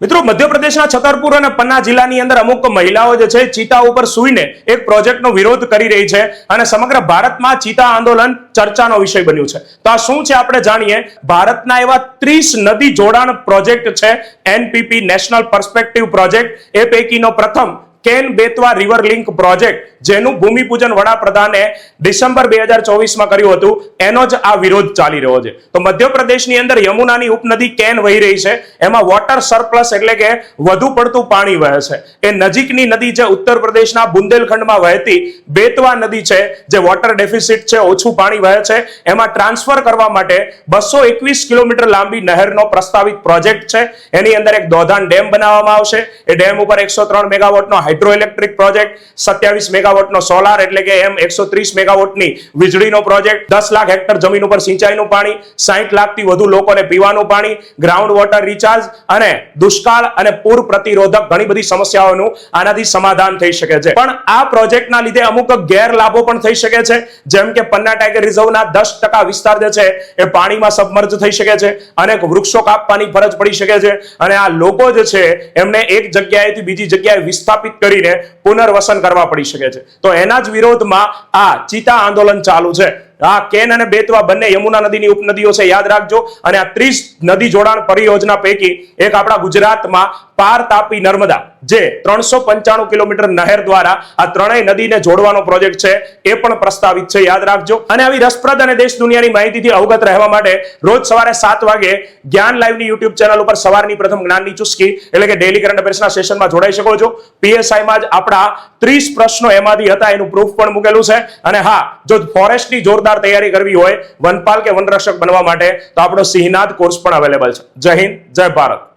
મિત્રો મધ્યપ્રદેશના છતરપુર અને પન્ના જિલ્લાની અંદર અમુક મહિલાઓ જે છે ચીતા ઉપર સૂઈને એક પ્રોજેક્ટનો વિરોધ કરી રહી છે અને સમગ્ર ભારતમાં ચીતા આંદોલન ચર્ચાનો વિષય બન્યું છે। તો આ શું છે આપણે જાણીએ। ભારતના એવા 30 નદી જોડાણ પ્રોજેક્ટ છે એનપીપી નેશનલ પર્સપેક્ટિવ પ્રોજેક્ટ, એ પૈકીનો પ્રથમ can Betwa river link project જેનું ભૂમિપૂજન વડાપ્રધાને ડિસેમ્બર 2024 માં કર્યું હતું, એનો જ આ વિરોધ ચાલી રહ્યો છે। તો મધ્યપ્રદેશની અંદર યમુનાની ઉપનદી કેન વહી રહી છે, એમાં વોટર સરપ્લસ એટલે કે વધુ પડતું પાણી વહે છે। એ નજીકની નદી છે ઉત્તર પ્રદેશના બુંદેલખંડમાં વહેતી બેતવા નદી છે, જે વોટર ડેફિસિટ છે, ઓછું પાણી વહે છે, એમાં ટ્રાન્સફર કરવા માટે 221 કિલોમીટર લાંબી નહેરનો પ્રસ્તાવિત પ્રોજેક્ટ છે। એની અંદર એક દોધાન ડેમ બનાવવામાં આવશે। એ ડેમ ઉપર 103 મેગાવોટનો હાઇડ્રોઇલેક્ટ્રિક પ્રોજેક્ટ, 27 મેગાવોટનો સોલાર એટલે કે એમ 130 મેગાવોટની વીજળીનો પ્રોજેક્ટ, 10 લાખ હેક્ટર જમીન ઉપર સિંચાઈનું પાણી, 60 લાખથી વધુ લોકોને પીવાનું પાણી, ગ્રાઉન્ડ વોટર રિચાર્જ અને દુષ્કાળ અને પૂર પ્રતિરોધક ઘણી બધી સમસ્યાઓનું આનાથી સમાધાન થઈ શકે છે। પણ આ પ્રોજેક્ટના લીધે અમુક ગેરલાભો પણ થઈ શકે છે, જેમ કે પન્ના ટાઈગર રિઝર્વના 10% વિસ્તાર જે છે એ પાણીમાં સબમર્જ થઈ શકે છે, અનેક વૃક્ષો કાપવાની ફરજ પડી શકે છે અને આ લોકો જે છે એમને એક જગ્યાએથી બીજી જગ્યાએ વિસ્થાપિત કરીને પુનર્વસન કરવા પડી શકે છે। તો એના જ વિરોધમાં આ ચીતા આંદોલન ચાલુ છે। આ કેન અને બેતવા બંને યમુના નદીની ઉપનદીઓ છે, યાદ રાખજો। અને આ 30 નદી જોડાણ પરિયોજના પૈકી એક આપણા ગુજરાતમાં પાર તાપી નર્મદા જે 395 કિલોમીટર નહેર દ્વારા આ ત્રણેય નદીને જોડવાનો પ્રોજેક્ટ છે, એ પણ પ્રસ્તાવિત છે, યાદ રાખજો। અને આવી રસપ્રદ અને દેશ દુનિયાની માહિતીથી અવગત રહેવા માટે રોજ સવારે 7 વાગે જ્ઞાન લાઈવની યુટ્યુબ ચેનલ ઉપર સવારની પ્રથમ જ્ઞાનની ચુસ્કી એટલે કે ડેલી કરંટ અફેર્સના સેશનમાં જોડાઈ શકો છો। પીએસઆઈમાં જ આપણા 30 પ્રશ્નો એમાંથી હતા, એનું પ્રૂફ પણ મૂકેલું છે। અને હા, જો ફોરેસ્ટની જોરદાર તૈયારી કરવી હોય, વનપાલ કે વનરક્ષક બનવા માટે, તો આપણો સિંહનાદ કોર્સ પણ અવેલેબલ છે। જય હિન્દ, જય ભારત।